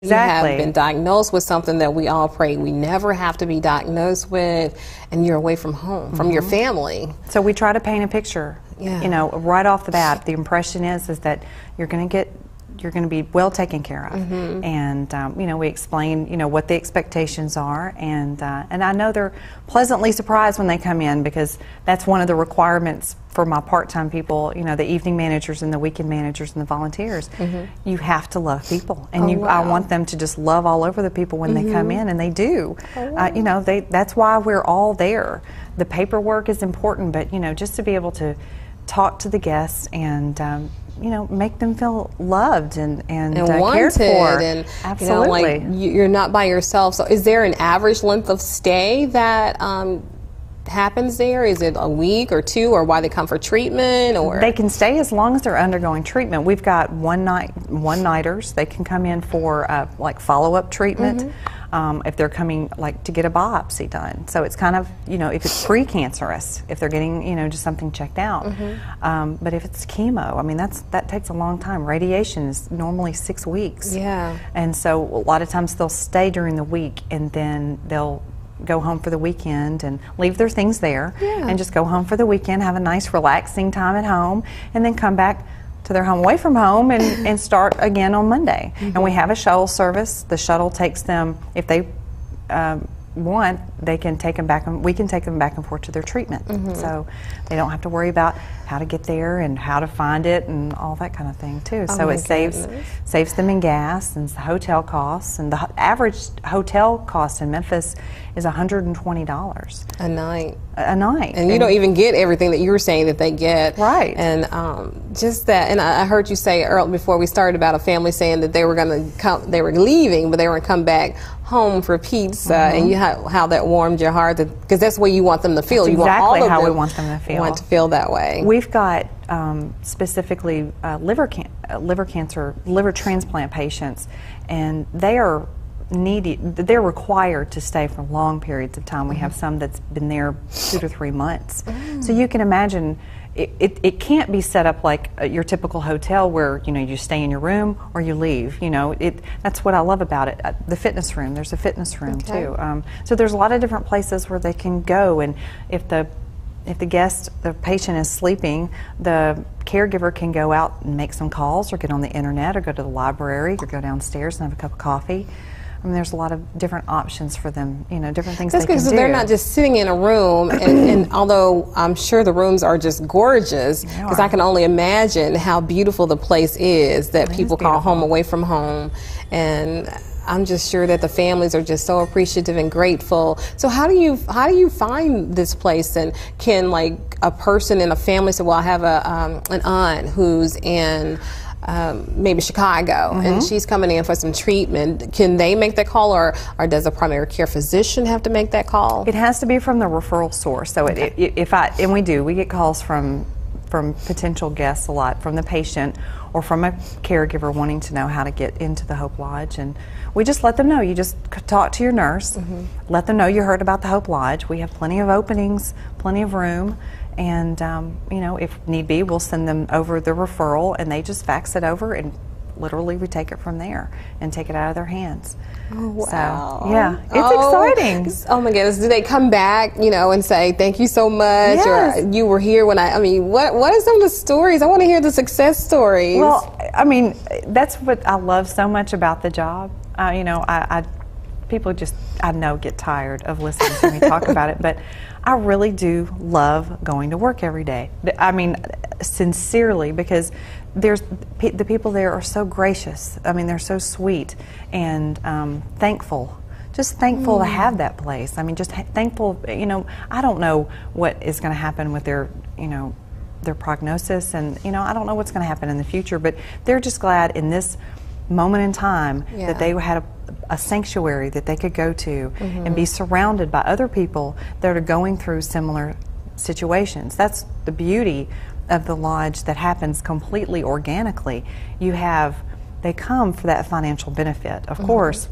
Exactly. You have been diagnosed with something that we all pray we never have to be diagnosed with, and you're away from home, from your family. So we try to paint a picture, Yeah. you know, right off the bat. The impression is that you're going to be well taken care of, and you know, we explain, you know, what the expectations are, and I know they're pleasantly surprised when they come in, because that's one of the requirements for my part-time people, you know, the evening managers and the weekend managers and the volunteers. You have to love people, and I want them to just love all over the people when they come in, and they do. You know, that's why we're all there. The paperwork is important, but you know, just to be able to talk to the guests and you know, make them feel loved and cared for. And absolutely, you know, like you're not by yourself. So, is there an average length of stay that happens there? Is it a week or two, or why they come for treatment? Or they can stay as long as they're undergoing treatment. We've got one-nighters. They can come in for like follow-up treatment. If they're coming like to get a biopsy done. So it's kind of, you know, if it's precancerous, if they're getting, you know, just something checked out. But if it's chemo, I mean, that takes a long time. Radiation is normally 6 weeks. Yeah. And so a lot of times they'll stay during the week, and then they'll go home for the weekend and leave their things there, and just go home for the weekend, have a nice relaxing time at home, and then come back to their home away from home and start again on Monday. And we have a shuttle service. The shuttle takes them, if they want, they can take them back, and we can take them back and forth to their treatment. So they don't have to worry about how to get there and how to find it and all that kind of thing too. So it saves them in gas and hotel costs, and the average hotel cost in Memphis is $120 a night. A night. And you don't even get everything that you were saying that they get. Right. And just that, and I heard you say earlier before we started about a family saying that they were going to come, they were leaving, but they were going to come back home for pizza, and you how that warmed your heart, because that's the way you want them to feel. That's you exactly want all of how them we want them to feel. Want to feel that way. We've got specifically liver transplant patients, and they are they're required to stay for long periods of time. We have some that's been there 2 to 3 months. So you can imagine it can't be set up like your typical hotel where, you know, you stay in your room or you leave. You know, that's what I love about it. The fitness room, there's a fitness room too. So there's a lot of different places where they can go, and if the patient is sleeping, the caregiver can go out and make some calls, or get on the internet, or go to the library, or go downstairs and have a cup of coffee. I mean, there's a lot of different options for them, you know, different things they can do. They're not just sitting in a room, and although I'm sure the rooms are just gorgeous, because I can only imagine how beautiful the place is that people call home away from home. And I'm just sure that the families are just so appreciative and grateful. So how do you find this place? And can like a person in a family say, well, I have an aunt who's in maybe Chicago, and she's coming in for some treatment. Can they make that call, or does a primary care physician have to make that call? It has to be from the referral source. So we get calls from potential guests a lot, from the patient or from a caregiver wanting to know how to get into the Hope Lodge, and we just let them know. You just talk to your nurse, let them know you heard about the Hope Lodge. We have plenty of openings, plenty of room, and you know, if need be, we'll send them over the referral, and they just fax it over, and literally we take it from there and take it out of their hands. Oh, wow. So, yeah, it's exciting. Oh my goodness. Do they come back, you know, and say, thank you so much? Yes. Or you were here when I mean, what are some of the stories? I want to hear the success stories. Well, I mean, that's what I love so much about the job. You know, people just, I know, get tired of listening to me talk about it, but I really do love going to work every day. I mean, sincerely, because the people there are so gracious. I mean, they're so sweet and thankful. Just thankful to have that place. I mean, just thankful. You know, I don't know what is going to happen with their, you know, their prognosis, and you know, I don't know what's going to happen in the future. But they're just glad in this moment in time that they had a sanctuary that they could go to and be surrounded by other people that are going through similar situations. That's the beauty of the lodge, that happens completely organically. They come for that financial benefit, of course,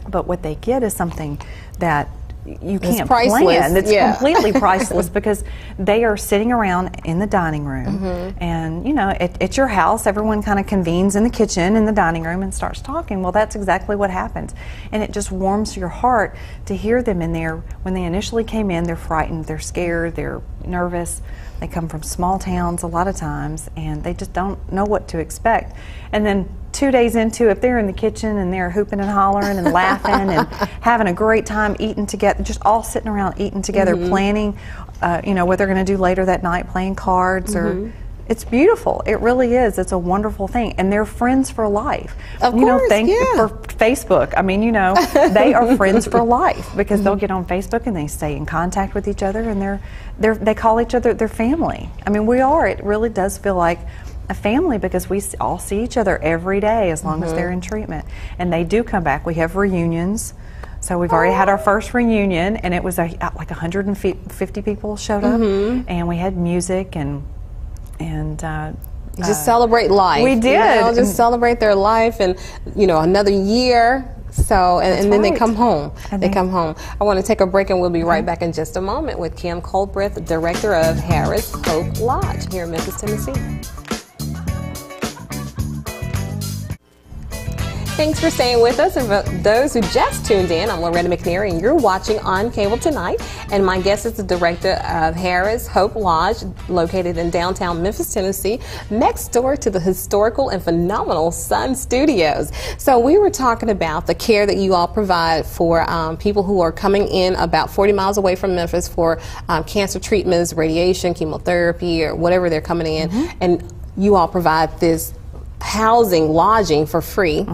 but what they get is something that you can't priceless. plan. It's Yeah. completely priceless because they are sitting around in the dining room, and you know, at your house, everyone kind of convenes in the kitchen, in the dining room, and starts talking. Well, that's exactly what happens, and it just warms your heart to hear them in there. When they initially came in, they're frightened, they're scared, they're nervous. They come from small towns a lot of times, and they just don't know what to expect. And then 2 days into it, they're in the kitchen and they're hooping and hollering and laughing and having a great time eating together, just all sitting around eating together, planning, you know, what they're going to do later that night, playing cards or. It's beautiful. It really is. It's a wonderful thing, and they're friends for life. Of you know, course, thank yeah. for Facebook. I mean, you know, they are friends for life because they'll get on Facebook and they stay in contact with each other, and they call each other their family. I mean, we are. It really does feel like a family because we all see each other every day as long as they're in treatment, and they do come back. We have reunions. So we've already had our first reunion, and it was like 150 people showed up, and we had music and just celebrate life. We did. You know, just celebrate their life, and you know, another year. So, and then they come home. They come home. I want to take a break, and we'll be right back in just a moment with Kim Colbreth, director of Harrah's Hope Lodge here in Memphis, Tennessee. Thanks for staying with us. And for those who just tuned in, I'm Loretta McNair, and you're watching On Cable Tonight. And my guest is the director of Harrah's Hope Lodge, located in downtown Memphis, Tennessee, next door to the historical and phenomenal Sun Studios. So we were talking about the care that you all provide for people who are coming in about 40 miles away from Memphis for cancer treatments, radiation, chemotherapy, or whatever they're coming in. And you all provide this housing, lodging for free,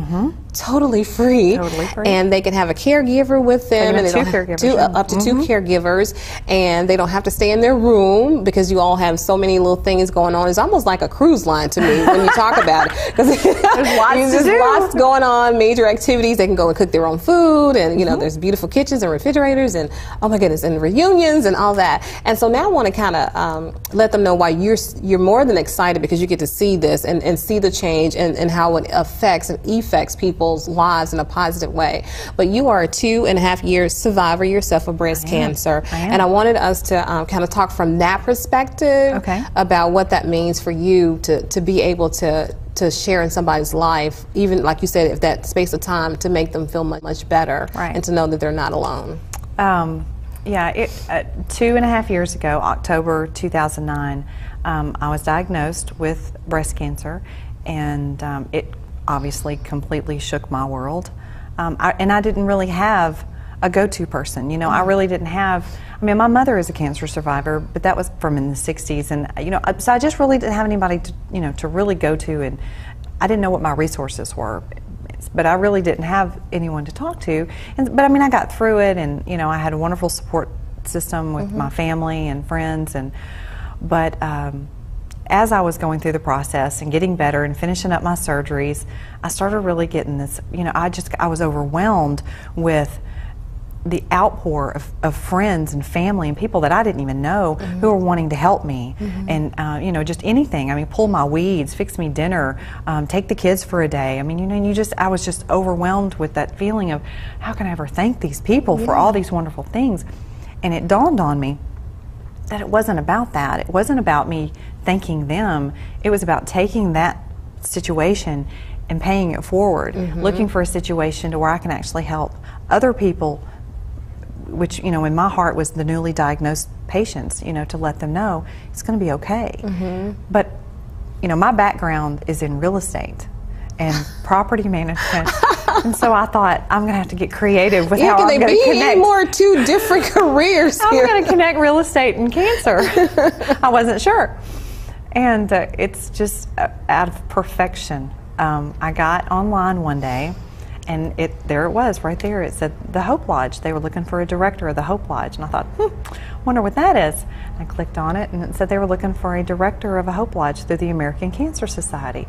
totally free, and they can have a caregiver with them, and they don't have up to two caregivers, and they don't have to stay in their room because you all have so many little things going on. It's almost like a cruise line to me when you talk about it, because there's lots going on, major activities. They can go and cook their own food, and you know, there's beautiful kitchens and refrigerators, and oh my goodness, and reunions and all that. And so now I want to kind of let them know why you're more than excited, because you get to see this and see the change and how it affects and effects people's lives in a positive way. But you are a 2.5 year survivor yourself of breast cancer, and I wanted us to kind of talk from that perspective about what that means for you to be able to share in somebody's life, even like you said, if that space of time, to make them feel much better, and to know that they're not alone. Yeah, 2.5 years ago, October 2009, I was diagnosed with breast cancer, and it obviously completely shook my world. And I didn't really have a go-to person. You know, I really didn't have, I mean, my mother is a cancer survivor, but that was from in the 60s, and you know, so I just really didn't have anybody to, you know, to really go to, and I didn't know what my resources were. But I really didn't have anyone to talk to. But I mean, I got through it, and you know, I had a wonderful support system with my family and friends, but as I was going through the process and getting better and finishing up my surgeries, I started really getting this, you know, I was overwhelmed with the outpour of friends and family and people that I didn't even know who were wanting to help me, and you know, just anything. I mean, pull my weeds, fix me dinner, take the kids for a day. I mean, you know, I was just overwhelmed with that feeling of how can I ever thank these people for all these wonderful things. And it dawned on me that it wasn't about that. It wasn't about me thanking them. It was about taking that situation and paying it forward, looking for a situation to where I can actually help other people, which, you know, in my heart was the newly diagnosed patients, you know, to let them know it's going to be okay. But, you know, my background is in real estate and property management, and so I thought I'm going to have to get creative with how I'm going to connect. More two different careers here. I'm going to connect real estate and cancer. I wasn't sure, and it's just out of perfection. I got online one day, and there it was right there. It said the Hope Lodge. They were looking for a director of the Hope Lodge, and I thought, wonder what that is. I clicked on it, and it said they were looking for a director of a Hope Lodge through the American Cancer Society.